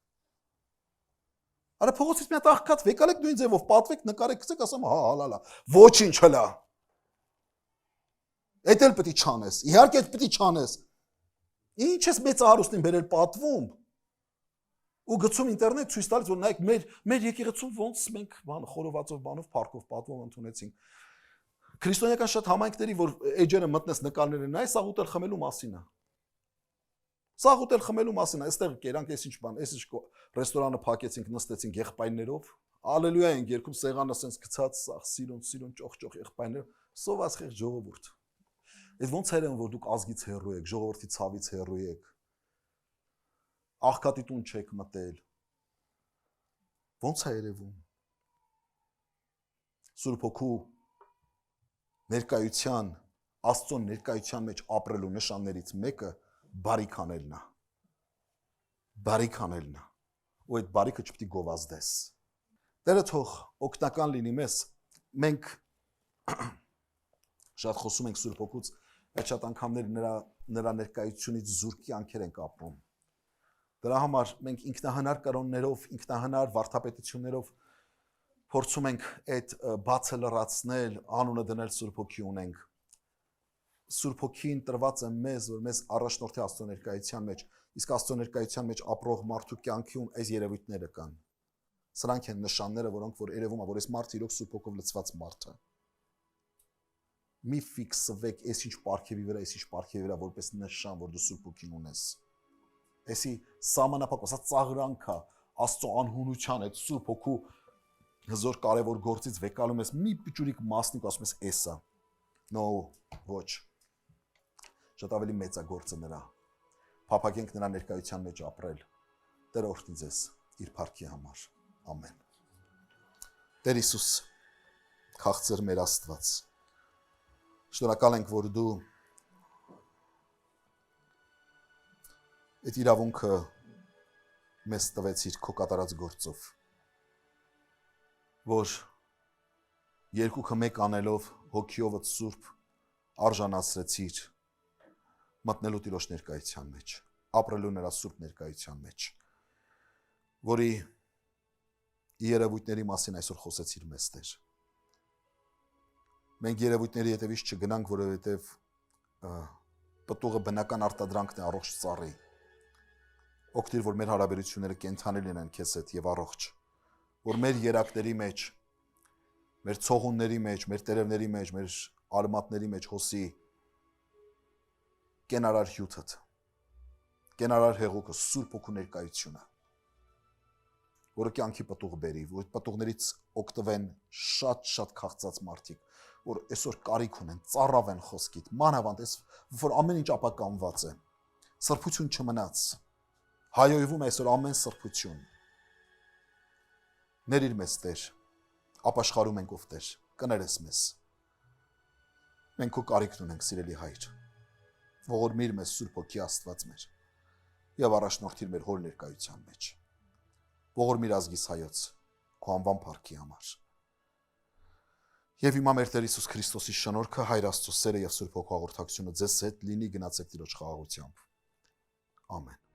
Արա փողոցից մի հատ աղքատ վեկալեք նույն ձևով պատվեք, նկարեք, գցեք, ասեմ, հա, հալալա։ Ոչինչ հլա։ Էդ էլ պիտի չանես։ Իհարկե պիտի չանես։ Ինչ ես մեծ հարուստին բերել պատվում։ Ու գցում ինտերնետ ցույց տալիս, որ նայեք մեր եկեղեցում ոնց մենք բան խորովածով բանով парքով պատվով ընդունեցինք։ Քրիստոնեական շատ համայնքների, որ էջերը մտնես նկարները նայ, սաղ ուտել խմելու մասին է։ Սաղ ուտել խմելու մասին է, այստեղ կերանք էս ինչ բան, էս ինչ ռեստորանը փակեցինք, նստեցինք եղբայրներով, ալելույա ենք երգում, սեղանը սենց գցած, սաղ սիրուն ճոխ եղբայրներ, սոված խեղ ժողովուրդ։ Այդ ոնց երևում, որ դուք ազգից հեռու եք, ժողովրդի ցավից հեռու եք։ Աղքատի տուն չեք մտել։ Ոնց է երևում։ Սուրբ Հոգու ներկայության, Աստծո ներկայության մեջ ապրելու նշաններից մեկը բարիք անելն է։ Բարիք անելն է։ Ու այդ բարիքը չպետք է գովազդես։ Տերը թող օգնական լինի մեզ։ Մենք շատ խոսում ենք Սուրբ Հոգուց, բայց շատ անգամներ նրա ներկայությունից զուրկ կյանքեր ենք ապրում։ Դրա համար մենք ինքնահնար կրոններով, ինքնահնար վարդապետություններով փորձում ենք այդ բացը լրացնել, անունը դնել Սուրբ Հոգի ունենք։ Սուրբ Հոգին տրված է մեզ, որ մեզ առաջնորդի Աստծո ներկայության մեջ, իսկ Աստծո ներկայության մեջ ապրող մարդու կյանքում այս երևույթները կան։ Սրանք են նշանները, որոնք որ երևում է, որ այս մարդը իրոք Սուրբ Հոգով լցված մարդ է։ Մի ֆիքսվեք, այս ինչ պարգևի վրա, այս ինչ պարգևի վրա, որպես նշան, որ դու Սուրբ Հոգին ունես։ Էսի սահմանափակ, ասա ծաղրանքա, Աստծո անհունության այդ Սուրբ Հոգու հզոր կարևոր գործից վեկալում ես մի պիճուրիկ մասնիկ, ասում ես էսա։ No, ոչ։ Շատ ավելի մեծ է գործը նրա։ Փափագենք նրա ներկայության մեջ ապրել։ Տերը օրհնի ձեզ իր փառքի համար։ Ամեն։ Տեր Հիսուս, քաղցր մեր Աստված։ Շնորհակալ ենք, որ դու այդ իրավունքը մեզ տվեցիր քո կատարած գործով, որ երկուքը մեկ անելով հոգիովդ Սուրբ արժանացրեցիր մտնելու Տիրոջ ներկայության մեջ, ապրելու նրա Սուրբ ներկայության մեջ, որի երևույթների մասին այսօր խոսեցիր մեզ Տեր։ Մենք երևույթների հետևից չգնանք, որովհետև պտուղը բնական արտադրանքն է առողջ ծառի։ Օգտիր, որ մեր հարաբերությունները կենդանի լինեն քեզ հետ եւ առողջ, որ մեր երակների մեջ, մեր ցողունների մեջ, մեր տերևների մեջ, մեր արմատների մեջ հոսի կենարար հյութը, կենարար հեղուկը, Սուրբ Հոգու ներկայությունը, որը կյանքի պտուղ բերի, որ պտուղներից օգտվեն շատ քաղցած մարդիկ, որ այսօր կարիք ունեն, ծառավեն խոսքիդ, մանավանդ այս, որ ամեն ինչ ապականված է, սրբություն չմնաց, հայոյվում է այսօր ամեն սրբություն։ Ներիր մեզ Տեր, ապաշխարում ենք ով Տեր, կներես մեզ։ Մենք քո կարիքն ունենք, սիրելի Հայր, ողորմիր մեզ Սուրբ Հոգի Աստված մեր եւ առաջնորդիր մեր հոր ներկայության մեջ։ Ողորմիր ազգիս Հայոց, քո անվան փառքի համար։ Եվ հիմա մեր Տեր Հիսուս Քրիստոսի շնորհքը, Հայր Աստծո սերը եւ Սուրբ Հոգու հաղորդակցությունը ձեզ հետ լինի, գնացեք Տիրոջ խաղաղությամբ։ Ամեն։